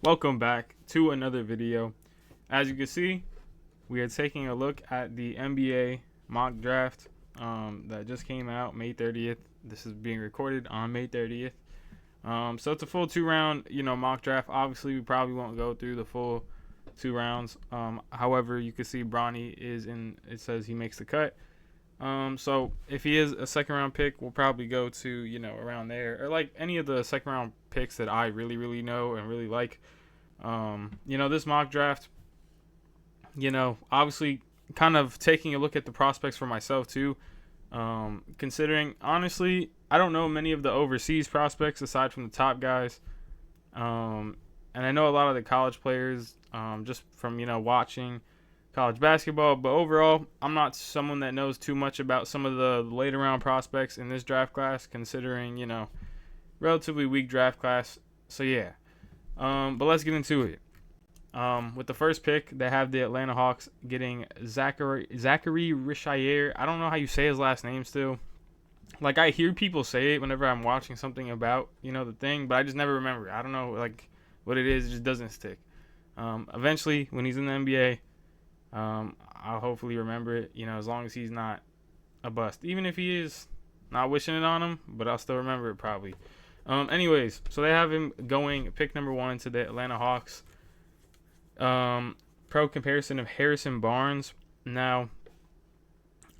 Welcome back to another video. As you can see, we are taking a look at the NBA mock draft that just came out May 30th. This is being recorded on May 30th. So it's a full 2-round, mock draft. Obviously, we probably won't go through the full 2 rounds. However, you can see Bronny is in. It says he makes the cut. So if he is a second round pick, we'll probably go to around there, or like any of the second round picks that I really know and really like. This mock draft, obviously kind of taking a look at the prospects for myself too. Considering honestly, I don't know many of the overseas prospects aside from the top guys. And I know a lot of the college players, just from watching college basketball, but overall, I'm not someone that knows too much about some of the later round prospects in this draft class, considering, relatively weak draft class. So, yeah. But let's get into it. With the first pick, they have the Atlanta Hawks getting Zachary Richier. I don't know how you say his last name still. Like, I hear people say it whenever I'm watching something about, the thing, but I just never remember it. I don't know, like, what it is. It just doesn't stick. Eventually, when he's in the NBA, I'll hopefully remember it, as long as he's not a bust. Even if he is, not wishing it on him, but I'll still remember it probably. Anyways, so they have him going pick number 1 to the Atlanta Hawks. Pro comparison of Harrison Barnes. Now,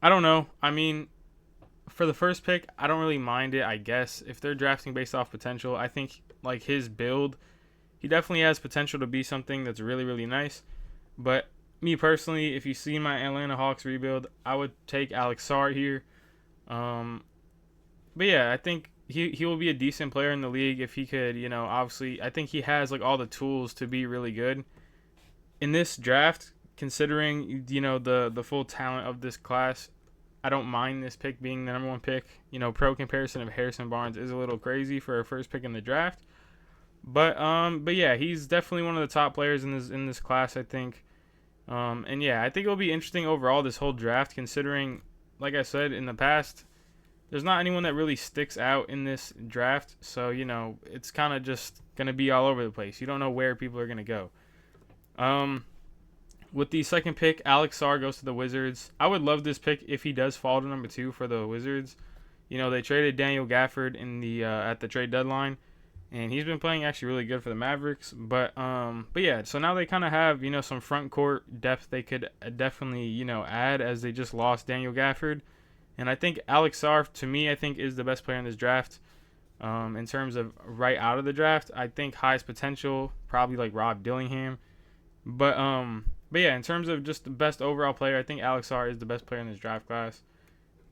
I don't know. I mean, for the first pick, I don't really mind it, I guess. If they're drafting based off potential, I think, like, his build, he definitely has potential to be something that's really nice. But me personally, if you see my Atlanta Hawks rebuild, I would take Alex Sarr here. But yeah, I think he will be a decent player in the league if he could, obviously, I think he has like all the tools to be really good. In this draft, considering, the full talent of this class, I don't mind this pick being the number 1 pick. Pro comparison of Harrison Barnes is a little crazy for a first pick in the draft. But yeah, he's definitely one of the top players in this class, I think. And yeah, I think it'll be interesting overall this whole draft, considering, like I said in the past, there's not anyone that really sticks out in this draft. So, it's kind of just going to be all over the place. You don't know where people are going to go. With the second pick, Alex Sarr goes to the Wizards. I would love this pick if he does fall to number 2 for the Wizards. They traded Daniel Gafford in the at the trade deadline, and he's been playing actually really good for the Mavericks. But yeah, so now they kind of have, some front court depth they could definitely, add, as they just lost Daniel Gafford. And I think Alex Sarr, to me, I think is the best player in this draft. In terms of right out of the draft, I think highest potential, probably like Rob Dillingham. But yeah, in terms of just the best overall player, I think Alex Sarr is the best player in this draft class.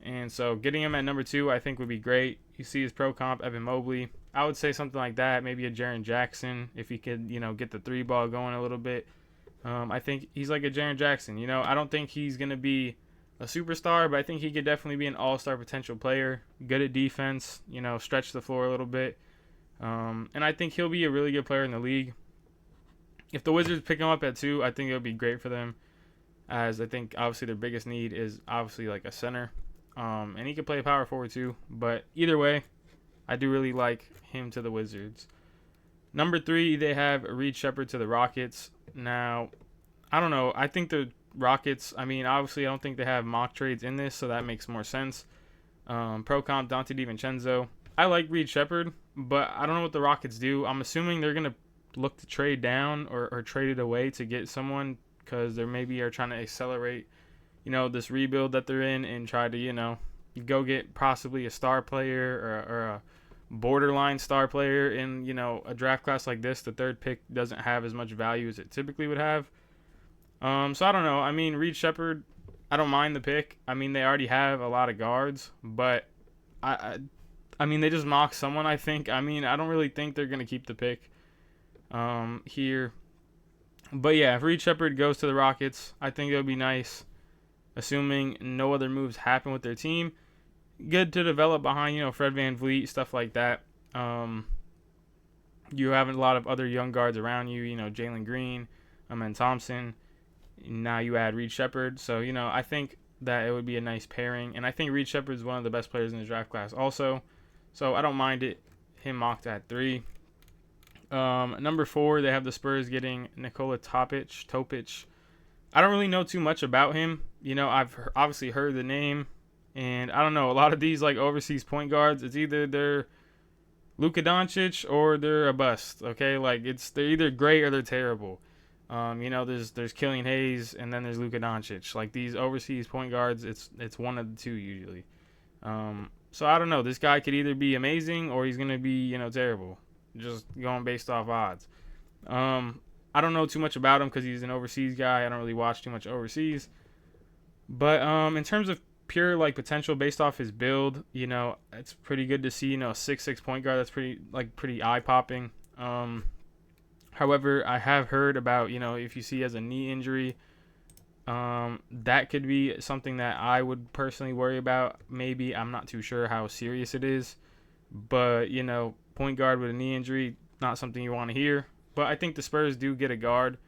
And so getting him at number 2, I think would be great. You see his pro comp, Evan Mobley. I would say something like that, maybe a Jaren Jackson, if he could, get the 3 ball going a little bit. I think he's like a Jaren Jackson. I don't think he's going to be a superstar, but I think he could definitely be an all-star potential player. Good at defense, stretch the floor a little bit. And I think he'll be a really good player in the league. If the Wizards pick him up at 2, I think it would be great for them, as I think obviously their biggest need is obviously like a center. And he could play power forward too. But either way, I do really like him to the Wizards. Number 3, they have Reed Sheppard to the Rockets. Now, I don't know. I think the Rockets, obviously I don't think they have mock trades in this, so that makes more sense. Pro comp, Dante DiVincenzo. I like Reed Sheppard, but I don't know what the Rockets do. I'm assuming they're going to look to trade down or trade it away to get someone, because they maybe are trying to accelerate, this rebuild that they're in, and try to, go get possibly a star player or a borderline star player in, a draft class like this. The third pick doesn't have as much value as it typically would have. So I don't know. Reed Sheppard, I don't mind the pick. They already have a lot of guards, but they just mock someone, I think. I don't really think they're going to keep the pick here. But yeah, if Reed Sheppard goes to the Rockets, I think it would be nice, assuming no other moves happen with their team. Good to develop behind, Fred VanVleet, stuff like that. You have a lot of other young guards around you, Jalen Green, Amen Thompson. Now you add Reed Sheppard. So, I think that it would be a nice pairing. And I think Reed Sheppard is one of the best players in the draft class also. So I don't mind him mocked at 3. Number 4, they have the Spurs getting Nikola Topic. I don't really know too much about him. I've obviously heard the name, and I don't know. A lot of these like overseas point guards, it's either they're Luka Doncic or they're a bust. Okay, like they're either great or they're terrible. There's Killian Hayes and then there's Luka Doncic. Like these overseas point guards, it's one of the two usually. So I don't know. This guy could either be amazing or he's gonna be terrible. Just going based off odds. I don't know too much about him because he's an overseas guy. I don't really watch too much overseas. But in terms of pure like potential based off his build, it's pretty good to see. A 6'6" point guard. That's pretty eye popping. However, I have heard about if you see he has a knee injury, that could be something that I would personally worry about. Maybe I'm not too sure how serious it is, but point guard with a knee injury, not something you want to hear. But I think the Spurs do get a guard.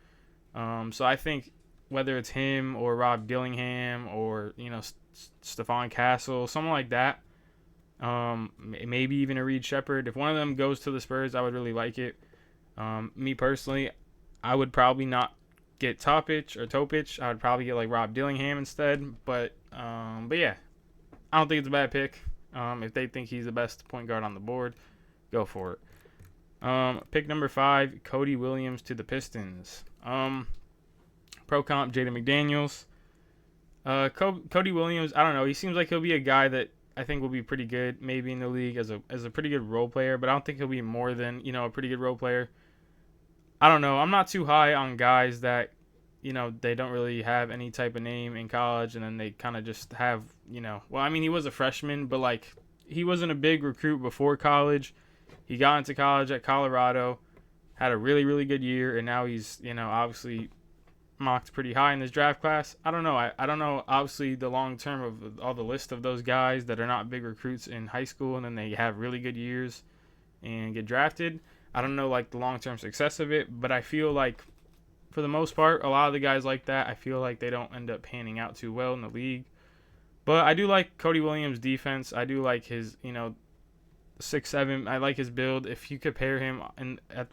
So I think whether it's him or Rob Dillingham or Stephon Castle, someone like that, maybe even a Reed Shepherd. If one of them goes to the Spurs, I would really like it. Me personally, I would probably not get Topic. I would probably get like Rob Dillingham instead. But yeah, I don't think it's a bad pick. If they think he's the best point guard on the board, go for it. Pick number 5, Cody Williams to the Pistons. Pro comp, Jaden McDaniels. Cody Williams, I don't know. He seems like he'll be a guy that I think will be pretty good, maybe in the league as a pretty good role player, but I don't think he'll be more than a pretty good role player. I don't know. I'm not too high on guys that they don't really have any type of name in college, and then they kind of just have Well, I mean, he was a freshman, but like he wasn't a big recruit before college. He got into college at Colorado, had a really, really good year, and now he's, obviously mocked pretty high in this draft class. I don't know. I don't know, obviously, the long term of all the list of those guys that are not big recruits in high school and then they have really good years and get drafted. I don't know, like, the long-term success of it, but I feel like, for the most part, a lot of the guys like that, I feel like they don't end up panning out too well in the league. But I do like Cody Williams' defense. I do like his, 6'7". I like his build. If you compare him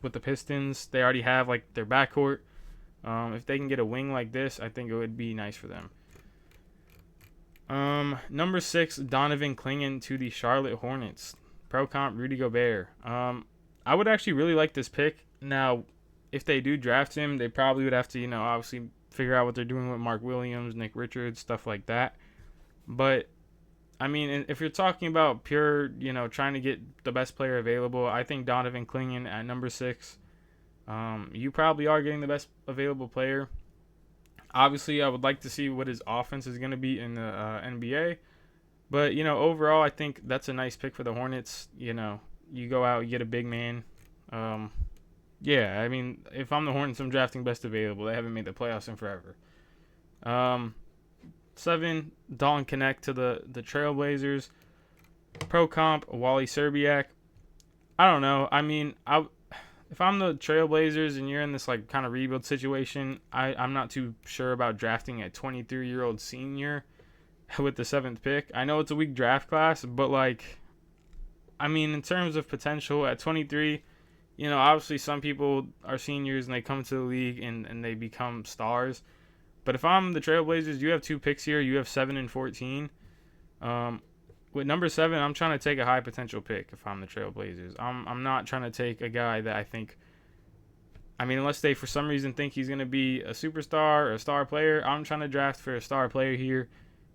with the Pistons, they already have like their backcourt. If they can get a wing like this, I think it would be nice for them. Number 6, Donovan Clingan to the Charlotte Hornets. Pro comp, Rudy Gobert. I would actually really like this pick. Now, if they do draft him, they probably would have to, obviously figure out what they're doing with Mark Williams, Nick Richards, stuff like that. But I mean, if you're talking about pure, trying to get the best player available, I think Donovan Clingan at number 6. You probably are getting the best available player. Obviously, I would like to see what his offense is going to be in the NBA. But, overall, I think that's a nice pick for the Hornets. You go out, you get a big man. Yeah, I mean, if I'm the Hornets, I'm drafting best available. They haven't made the playoffs in forever. 7, Dalton Knecht to the Trailblazers. Pro comp, Wally Szczerbiak. I don't know. I mean, if I'm the Trailblazers and you're in this like kind of rebuild situation, I'm not too sure about drafting a 23-year-old senior with the 7th pick. I know it's a weak draft class, but like, I mean, in terms of potential at 23, obviously some people are seniors and they come to the league and they become stars. But if I'm the Trailblazers, you have 2 picks here. You have 7 and 14. With number 7, I'm trying to take a high potential pick if I'm the Trailblazers. I'm not trying to take a guy that I think, I mean, unless they for some reason think he's going to be a superstar or a star player, I'm trying to draft for a star player here.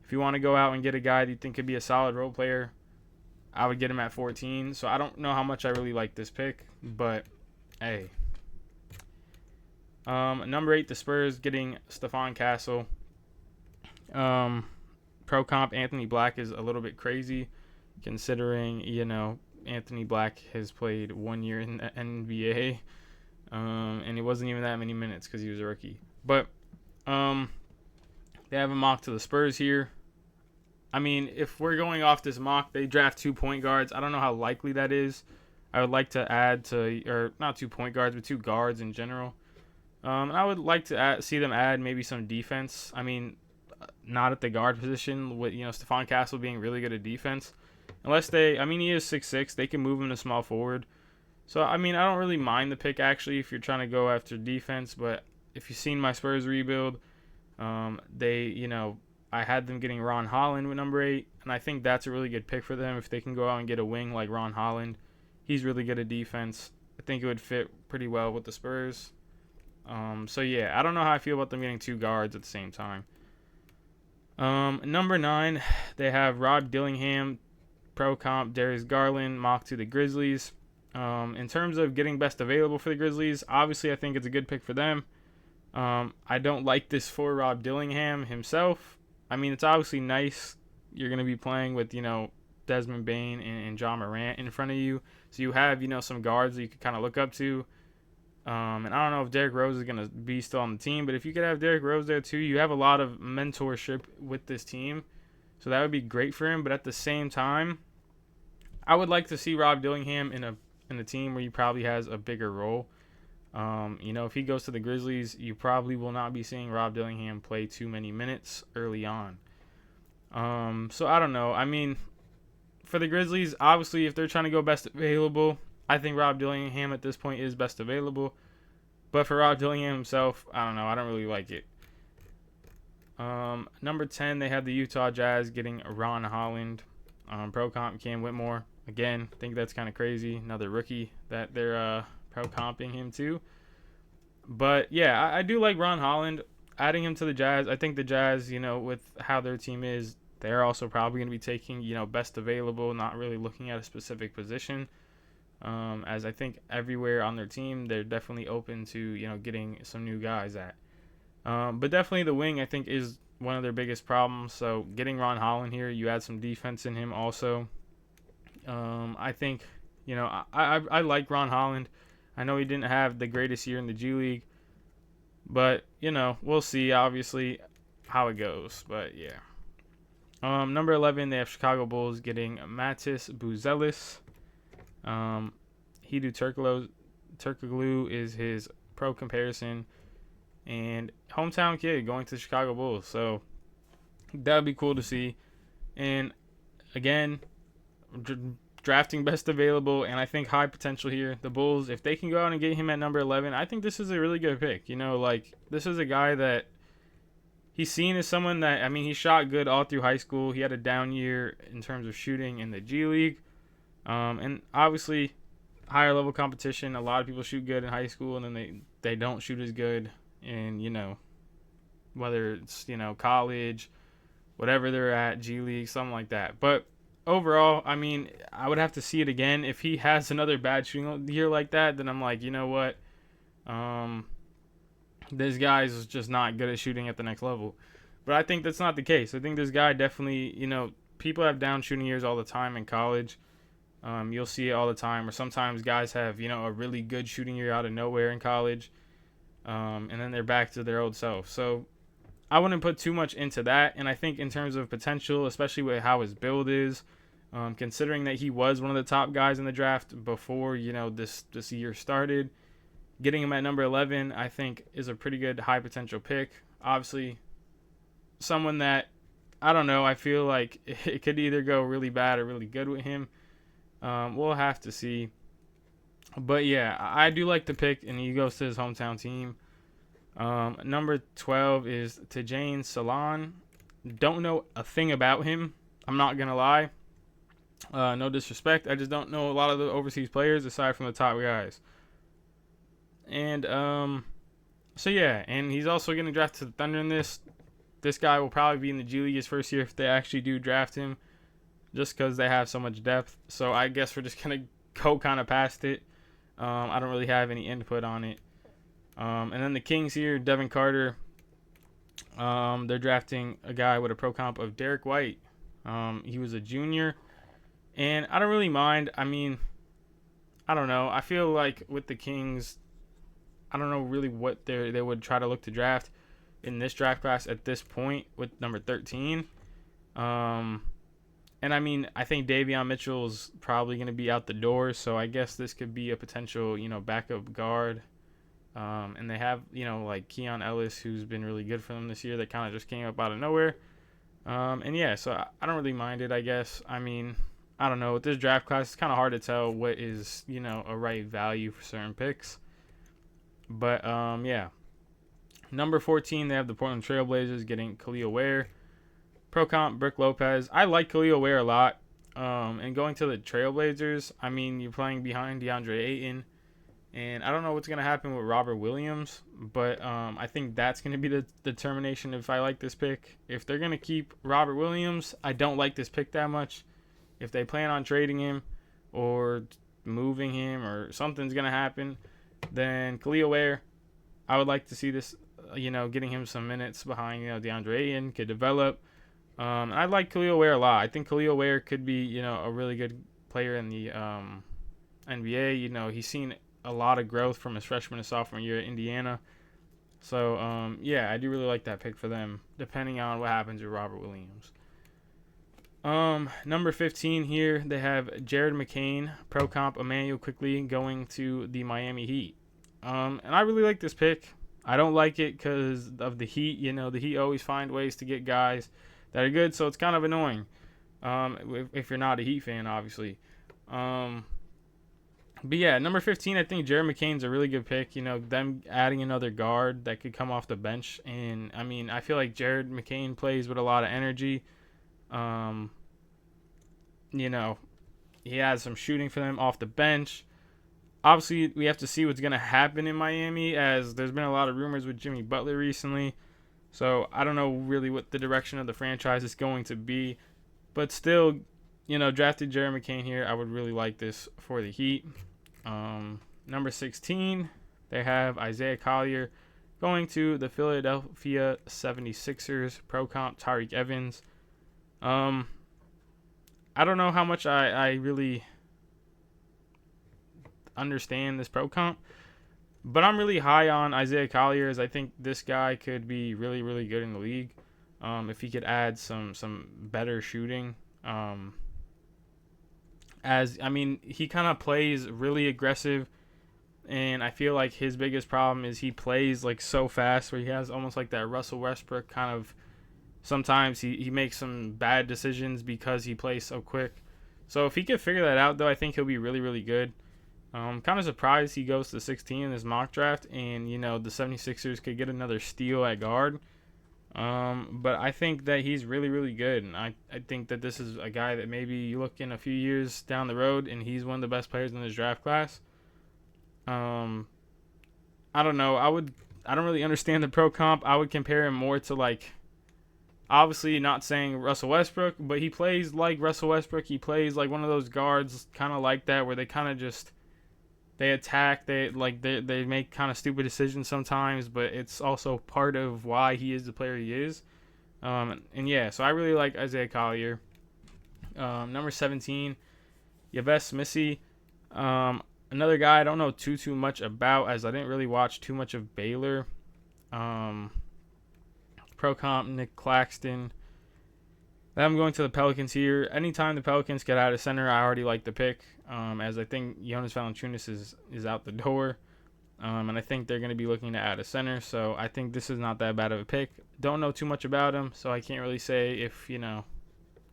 If you want to go out and get a guy that you think could be a solid role player, I would get him at 14. So I don't know how much I really like this pick, but hey. Number 8, the Spurs getting Stephon Castle. Pro comp, Anthony Black is a little bit crazy considering, Anthony Black has played 1 year in the NBA. And it wasn't even that many minutes because he was a rookie. But they have a mock to the Spurs here. I mean, if we're going off this mock, they draft 2 point guards. I don't know how likely that is. I would like to add or not 2 point guards, but 2 guards in general. And I would like to see them add maybe some defense. I mean, not at the guard position with, Stephon Castle being really good at defense. Unless he is 6'6", they can move him to small forward. So, I mean, I don't really mind the pick actually if you're trying to go after defense, but if you've seen my Spurs rebuild, I had them getting Ron Holland with number 8, and I think that's a really good pick for them if they can go out and get a wing like Ron Holland. He's really good at defense. I think it would fit pretty well with the Spurs. So yeah, I don't know how I feel about them getting 2 guards at the same time. Number 9, they have Rob Dillingham, pro comp Darius Garland, mock to the Grizzlies. In terms of getting best available for the Grizzlies, obviously I think it's a good pick for them. I don't like this for Rob Dillingham himself. I mean, it's obviously nice. You're going to be playing with, Desmond Bane and John Morant in front of you. So you have, some guards that you can kind of look up to. And I don't know if Derrick Rose is going to be still on the team, but if you could have Derrick Rose there too, you have a lot of mentorship with this team. So that would be great for him. But at the same time, I would like to see Rob Dillingham in a team where he probably has a bigger role. If he goes to the Grizzlies, you probably will not be seeing Rob Dillingham play too many minutes early on. So I don't know. I mean, for the Grizzlies, obviously, if they're trying to go best available, I think Rob Dillingham at this point is best available. But for Rob Dillingham himself, I don't know. I don't really like it. Number 10, they have the Utah Jazz getting Ron Holland. Pro comp Cam Whitmore. Again, I think that's kind of crazy. Another rookie that they're pro comping him to. But yeah, I do like Ron Holland. Adding him to the Jazz, I think the Jazz, with how their team is, they're also probably going to be taking, best available, not really looking at a specific position. As I think everywhere on their team, they're definitely open to, getting some new guys at. But definitely the wing, I think, is one of their biggest problems. So getting Ron Holland here, you add some defense in him also. I think, I like Ron Holland. I know he didn't have the greatest year in the G League, but, we'll see, obviously, how it goes. But, yeah. Number 11, they have Chicago Bulls getting Matis Buzelis. Hedo Turkoglu is his pro comparison. And hometown kid going to the Chicago Bulls. So, that would be cool to see. And, again, drafting best available, and I think high potential here. The Bulls, if they can go out and get him at number 11, I think this is a really good pick. This is a guy that he's seen as someone that, I mean, he shot good all through high school. He had a down year in terms of shooting in the G League. And obviously, higher level competition. A lot of people shoot good in high school, and then they don't shoot as good in, whether it's, college, whatever they're at, G League, something like that. But overall, I mean, I would have to see it again. If he has another bad shooting year like that, then I'm like, you know what? This guy is just not good at shooting at the next level. But I think that's not the case. I think this guy definitely, people have down shooting years all the time in college. You'll see it all the time. Or sometimes guys have, a really good shooting year out of nowhere in college. And then they're back to their old self. So I wouldn't put too much into that. And I think in terms of potential, especially with how his build is, considering that he was one of the top guys in the draft before, this year started, getting him at number 11, I think, is a pretty good high potential pick. Obviously, someone that, I don't know, I feel like it could either go really bad or really good with him. We'll have to see. But yeah, I do like the pick, and he goes to his hometown team. Number 12 is Tajane Salon. Don't know a thing about him. I'm not going to lie. No disrespect. I just don't know a lot of the overseas players aside from the top guys. And, so yeah, and he's also getting drafted to the Thunder in this. This guy will probably be in the G League his first year if they actually do draft him, just because they have so much depth. So I guess we're just going to go kind of past it. I don't really have any input on it. And then the Kings here, Devin Carter, they're drafting a guy with a pro comp of Derek White. He was a junior, and I don't really mind. I mean, I don't know. I feel like with the Kings, I don't know really what they would try to look to draft in this draft class at this point with number 13. And I mean, I think Davion Mitchell's probably going to be out the door, so I guess this could be a potential, backup guard. And they have, like Keon Ellis, who's been really good for them this year, that kind of just came up out of nowhere. And yeah, so I don't really mind it, I guess. I mean, I don't know. With this draft class, it's kind of hard to tell what is, a right value for certain picks. But yeah. Number 14, they have the Portland Trailblazers getting Khalil Ware. Pro comp, Brook Lopez. I like Khalil Ware a lot. And going to the Trailblazers, I mean, you're playing behind DeAndre Ayton. And I don't know what's going to happen with Robert Williams, but I think that's going to be the determination if I like this pick. If they're going to keep Robert Williams, I don't like this pick that much. If they plan on trading him or moving him or something's going to happen, then Khalil Ware, I would like to see this, getting him some minutes behind, DeAndre Ayton, could develop. I like Khalil Ware a lot. I think Khalil Ware could be, a really good player in the NBA. He's seen a lot of growth from his freshman and sophomore year at Indiana. So, yeah, I do really like that pick for them, depending on what happens with Robert Williams. Number 15 here, they have Jared McCain, pro comp Emmanuel Quickley going to the Miami Heat. And I really like this pick. I don't like it because of the Heat. The Heat always find ways to get guys that are good, so it's kind of annoying if you're not a Heat fan, obviously. But yeah, number 15, I think Jared McCain's a really good pick. Them adding another guard that could come off the bench. And, I mean, I feel like Jared McCain plays with a lot of energy. He has some shooting for them off the bench. Obviously, we have to see what's going to happen in Miami, as there's been a lot of rumors with Jimmy Butler recently. So I don't know really what the direction of the franchise is going to be. But still, drafted Jared McCain here. I would really like this for the Heat. Number 16, they have Isaiah Collier going to the Philadelphia 76ers. Pro comp Tyreke Evans. I don't know how much I really understand this pro comp, but I'm really high on Isaiah Collier, as I think this guy could be really, really good in the league if he could add some better shooting. He kind of plays really aggressive, and I feel like his biggest problem is he plays like so fast, where he has almost like that Russell Westbrook kind of. Sometimes he makes some bad decisions because he plays so quick. So if he could figure that out, though, I think he'll be really, really good. Kind of surprised he goes to 16 in this mock draft, and, the 76ers could get another steal at guard. But I think that he's really, really good, and I think that this is a guy that maybe you look in a few years down the road, and he's one of the best players in this draft class. I don't know. I don't really understand the pro comp. I would compare him more to, like, obviously not saying Russell Westbrook, but he plays like Russell Westbrook. He plays like one of those guards kind of like that, where they kind of just they attack, they make kind of stupid decisions sometimes, but it's also part of why he is the player he is. And yeah, so I really like Isaiah Collier. Number 17, Yves Missy. Another guy I don't know too much about, as I didn't really watch too much of Baylor. Pro comp Nick Claxton. Then I'm going to the Pelicans here. Anytime the Pelicans get out of center, I already like the pick, as I think Jonas Valanciunas is out the door, and I think they're going to be looking to add a center. So I think this is not that bad of a pick. Don't know too much about him, so I can't really say if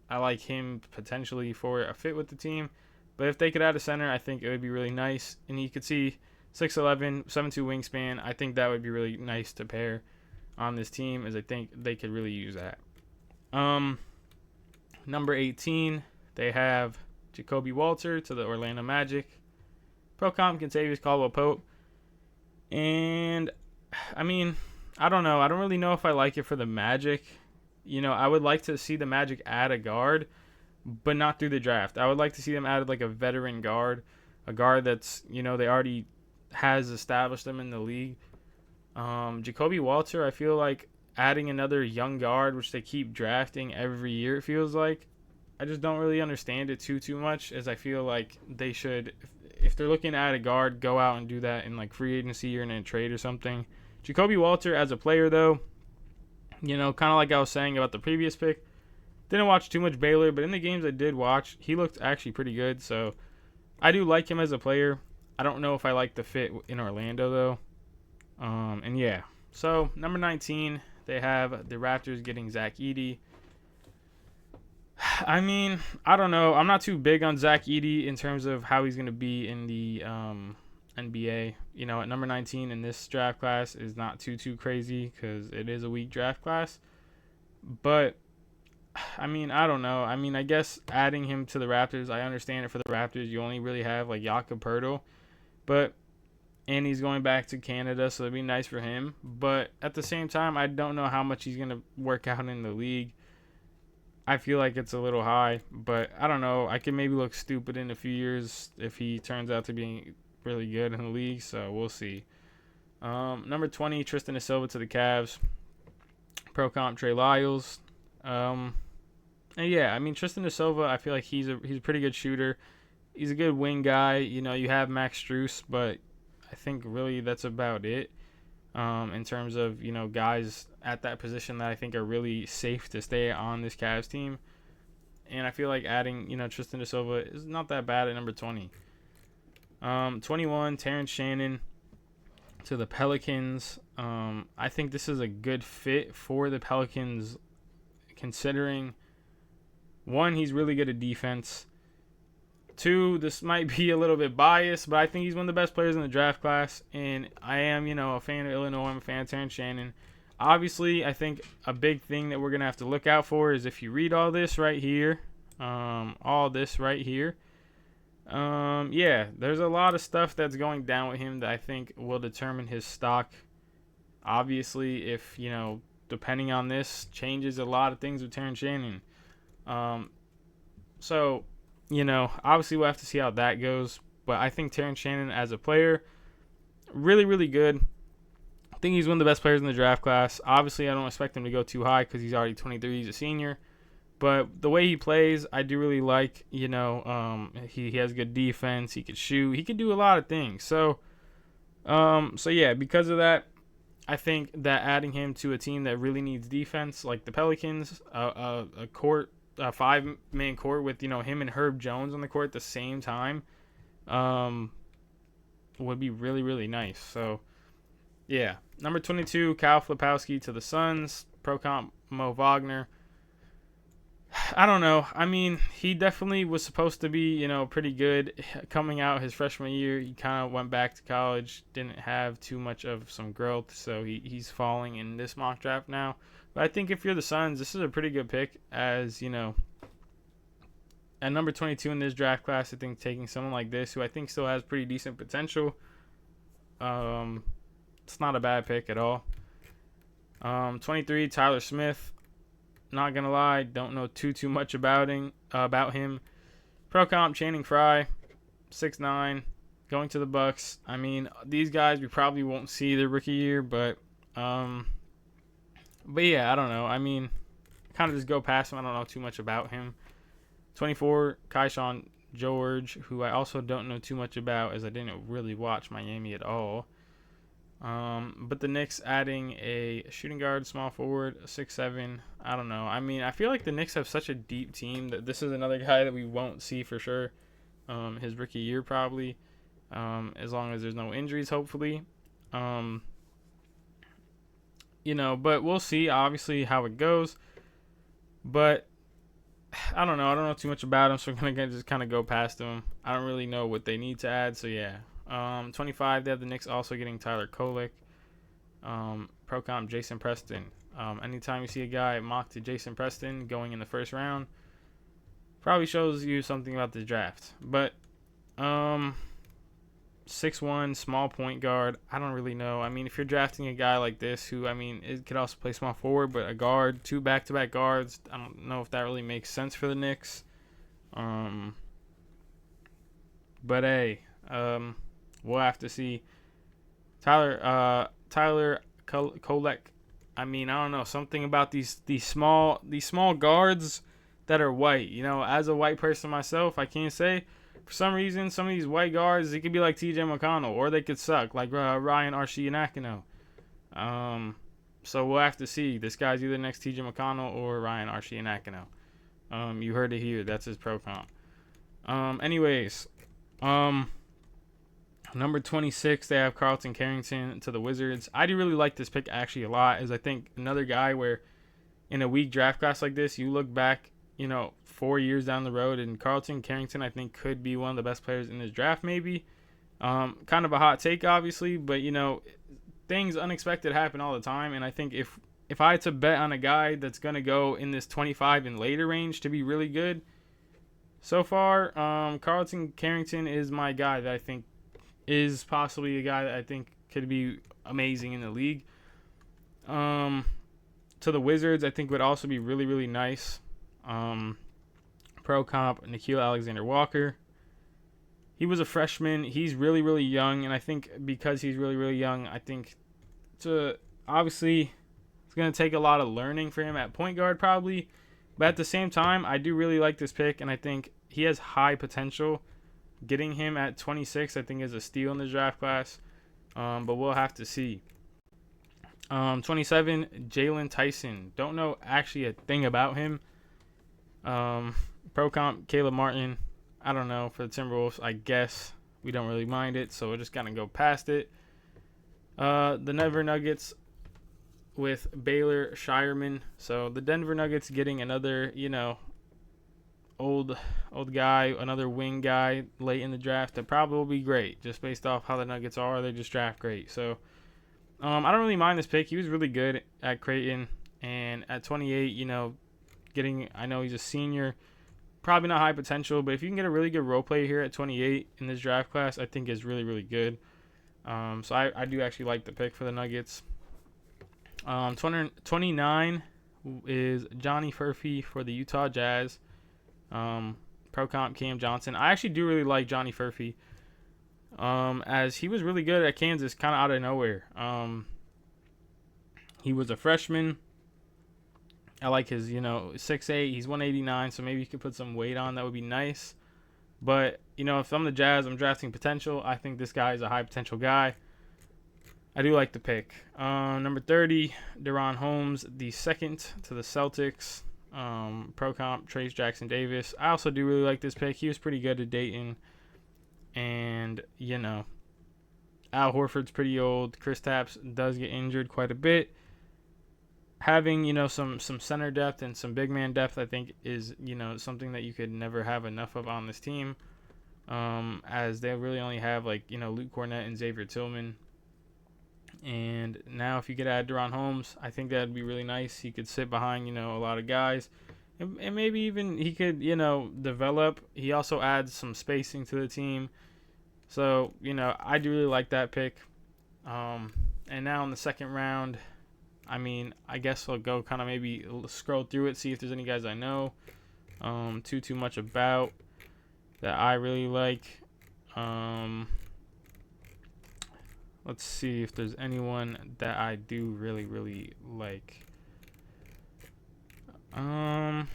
I like him potentially for a fit with the team. But if they could add a center, I think it would be really nice. And you could see 6'11", 7'2" wingspan. I think that would be really nice to pair on this team, as I think they could really use that. Number 18, they have Jacoby Walter to the Orlando Magic. Pro comp Kentavious Caldwell-Pope. And, I mean, I don't know. I don't really know if I like it for the Magic. I would like to see the Magic add a guard, but not through the draft. I would like to see them add like a veteran guard, a guard that's, they already has established them in the league. Jacoby Walter, I feel like adding another young guard, which they keep drafting every year, it feels like. I just don't really understand it too much, as I feel like they should, if they're looking to add a guard, go out and do that in like free agency or in a trade or something. Jacoby Walter as a player, though, kind of like I was saying about the previous pick, didn't watch too much Baylor, but in the games I did watch, he looked actually pretty good. So I do like him as a player. I don't know if I like the fit in Orlando, though. And yeah, so number 19, they have the Raptors getting Zach Edey. I mean, I don't know. I'm not too big on Zach Edey in terms of how he's going to be in the NBA. You know, at number 19 in this draft class is not too crazy because it is a weak draft class. But I mean, I don't know. I mean, I guess adding him to the Raptors, I understand it for the Raptors. You only really have like Jakob Poeltl, but and he's going back to Canada, so it'd be nice for him. But at the same time, I don't know how much he's gonna work out in the league. I feel like it's a little high, but I don't know. I could maybe look stupid in a few years if he turns out to be really good in the league. So we'll see. Number 20, Tristan da Silva to the Cavs. Pro comp Trey Lyles. And yeah, I mean Tristan da Silva, I feel like he's a pretty good shooter. He's a good wing guy. You know, you have Max Strus, but I think really that's about it. In terms of, you know, guys at that position that I think are really safe to stay on this Cavs team. And I feel like adding, you know, Tristan da Silva is not that bad at number 20. 21, Terrence Shannon to the Pelicans. I think this is a good fit for the Pelicans considering, one, he's really good at defense. Two, this might be a little bit biased, but I think he's one of the best players in the draft class. And I am, you know, a fan of Illinois. I'm a fan of Terrence Shannon. Obviously, I think a big thing that we're going to have to look out for is if you read all this right here, yeah, there's a lot of stuff that's going down with him that I think will determine his stock. Obviously, if, you know, depending on this, changes a lot of things with Terrence Shannon. So, you know, obviously we'll have to see how that goes. But I think Terrence Shannon as a player, really, really good. I think he's one of the best players in the draft class. Obviously, I don't expect him to go too high because he's already 23. He's a senior. But the way he plays, I do really like. You know, he has good defense. He could shoot. He could do a lot of things. So yeah, because of that, I think that adding him to a team that really needs defense, like the Pelicans, a 5-man court with, you know, him and Herb Jones on the court at the same time, would be really, really nice. So, yeah. Number 22, Kyle Filipowski to the Suns. Pro comp Mo Wagner. I don't know. I mean, he definitely was supposed to be, you know, pretty good coming out his freshman year. He kind of went back to college, didn't have too much of some growth, so he's falling in this mock draft now. But I think if you're the Suns, this is a pretty good pick as, you know, at number 22 in this draft class, I think taking someone like this who I think still has pretty decent potential, it's not a bad pick at all. 23, Tyler Smith. Not gonna lie, don't know too much about him. Pro comp Channing Frye, 6'9", going to the Bucks. I mean, these guys we probably won't see their rookie year, but yeah, I don't know. I mean, kind of just go past him. I don't know too much about him. 24, Keyshawn George, who I also don't know too much about as I didn't really watch Miami at all. But the Knicks adding a shooting guard, small forward, 6'7". I don't know. I mean, I feel like the Knicks have such a deep team that this is another guy that we won't see for sure. His rookie year probably, as long as there's no injuries, hopefully. You know, but we'll see obviously how it goes. But I don't know. I don't know too much about him, so I'm gonna just kind of go past him. I don't really know what they need to add, so yeah. 25, they have the Knicks also getting Tyler Kolek. Pro comp Jason Preston. Anytime you see a guy mocked to Jason Preston going in the first round, probably shows you something about the draft. But 6'1", small point guard. I don't really know. I mean, if you're drafting a guy like this, who, I mean, it could also play small forward, but a guard, 2 back-to-back guards, I don't know if that really makes sense for the Knicks. But hey, we'll have to see. Tyler Kolek. I mean, I don't know, something about these small guards that are white. You know, as a white person myself, I can't say. For some reason, some of these white guards, they could be like T.J. McConnell, or they could suck, like Ryan Arcidiacono. So we'll have to see. This guy's either next T.J. McConnell or Ryan Arcidiacono. You heard it here. That's his pro comp. Anyways, number 26, they have Carlton Carrington to the Wizards. I do really like this pick actually a lot, as I think another guy where in a weak draft class like this, you look back 4 years down the road. And Carlton Carrington, I think, could be one of the best players in this draft, maybe. Kind of a hot take, obviously, but things unexpected happen all the time. And I think if I had to bet on a guy that's gonna go in this 25 and later range to be really good, so far, Carlton Carrington is my guy that I think is possibly a guy that I think could be amazing in the league. To the Wizards, I think would also be really, really nice. Pro comp, Nickeil Alexander-Walker. He was a freshman. He's really, really young, and I think because he's really, really young, I think obviously it's going to take a lot of learning for him at point guard probably. But at the same time, I do really like this pick, and I think he has high potential. Getting him at 26, I think, is a steal in the draft class, but we'll have to see. 27, Jalen Tyson. Don't know actually a thing about him. Pro comp, Caleb Martin. I don't know, for the Timberwolves, I guess we don't really mind it, so we're just going to go past it. The Denver Nuggets with Baylor Shireman. So the Denver Nuggets getting another, old guy, another wing guy late in the draft. That probably will be great, just based off how the Nuggets are. They just draft great. So I don't really mind this pick. He was really good at Creighton, and at 28, I know he's a senior. Probably not high potential, but if you can get a really good role player here at 28 in this draft class, I think is really, really good. So I do actually like the pick for the Nuggets. 29 is Johnny Furphy for the Utah Jazz. Pro comp, Cam Johnson. I actually do really like Johnny Furphy, as he was really good at Kansas kind of out of nowhere. He was a freshman. I like his, 6'8". He's 189, so maybe you could put some weight on. That would be nice. But, if I'm the Jazz, I'm drafting potential. I think this guy is a high potential guy. I do like the pick. Number 30, DaRon Holmes, the second to the Celtics. Pro comp, Trace Jackson Davis. I also do really like this pick. He was pretty good at Dayton. And, Al Horford's pretty old. Kristaps does get injured quite a bit. Having, some center depth and some big man depth, I think, is, something that you could never have enough of on this team. As they really only have, Luke Cornett and Xavier Tillman. And now if you could add DaRon Holmes, I think that would be really nice. He could sit behind, a lot of guys. And maybe even he could, develop. He also adds some spacing to the team. So, I do really like that pick. And now in the second round, I guess I'll go kind of maybe scroll through it, see if there's any guys I know too much about that I really like. Let's see if there's anyone that I do really, really like. Cam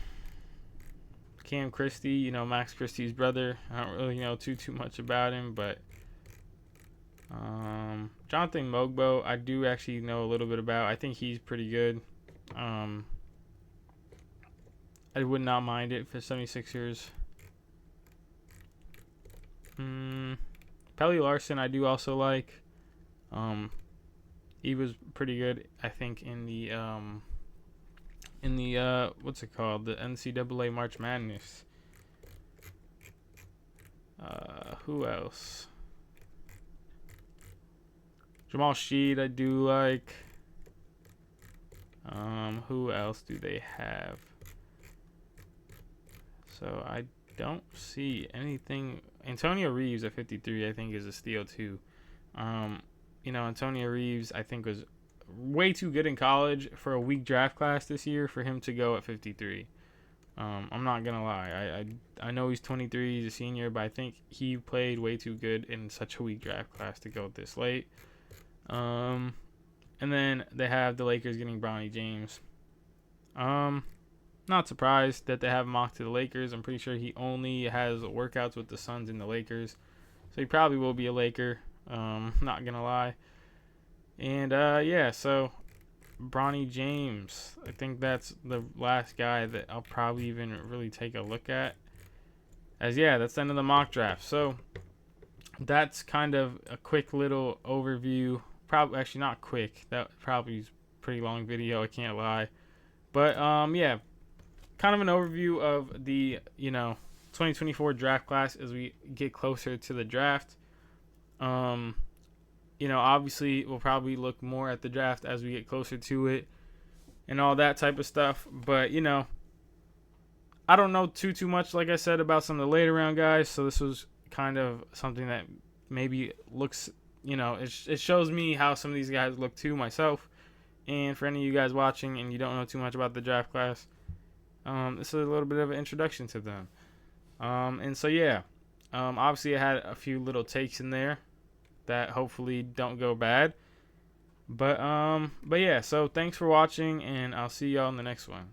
Christie, Max Christie's brother. I don't really know too much about him, but Jonathan Mogbo, I do actually know a little bit about. I think he's pretty good. I would not mind it for 76ers. Pelly Larson, I do also like. He was pretty good, I think, in the what's it called? The NCAA March Madness. Who else? Jamal Sheed, I do like. Who else do they have? So I don't see anything. Antonio Reeves at 53, I think, is a steal too. Antonio Reeves, I think, was way too good in college for a weak draft class this year for him to go at 53. I'm not gonna lie. I know he's 23, he's a senior, but I think he played way too good in such a weak draft class to go this late. And then they have the Lakers getting Bronny James. Not surprised that they have him mocked to the Lakers. I'm pretty sure he only has workouts with the Suns and the Lakers, so he probably will be a Laker. Not gonna lie. And so Bronny James, I think that's the last guy that I'll probably even really take a look at. That's the end of the mock draft. So that's kind of a quick little overview. Probably actually not quick. That probably is a pretty long video. I can't lie. But kind of an overview of the 2024 draft class as we get closer to the draft. Obviously we'll probably look more at the draft as we get closer to it and all that type of stuff. But I don't know too much, like I said, about some of the later round guys. So this was kind of something that maybe looks, it shows me how some of these guys look too myself. And for any of you guys watching and you don't know too much about the draft class, this is a little bit of an introduction to them. And so yeah, obviously I had a few little takes in there that hopefully don't go bad. But yeah, so thanks for watching, and I'll see y'all in the next one.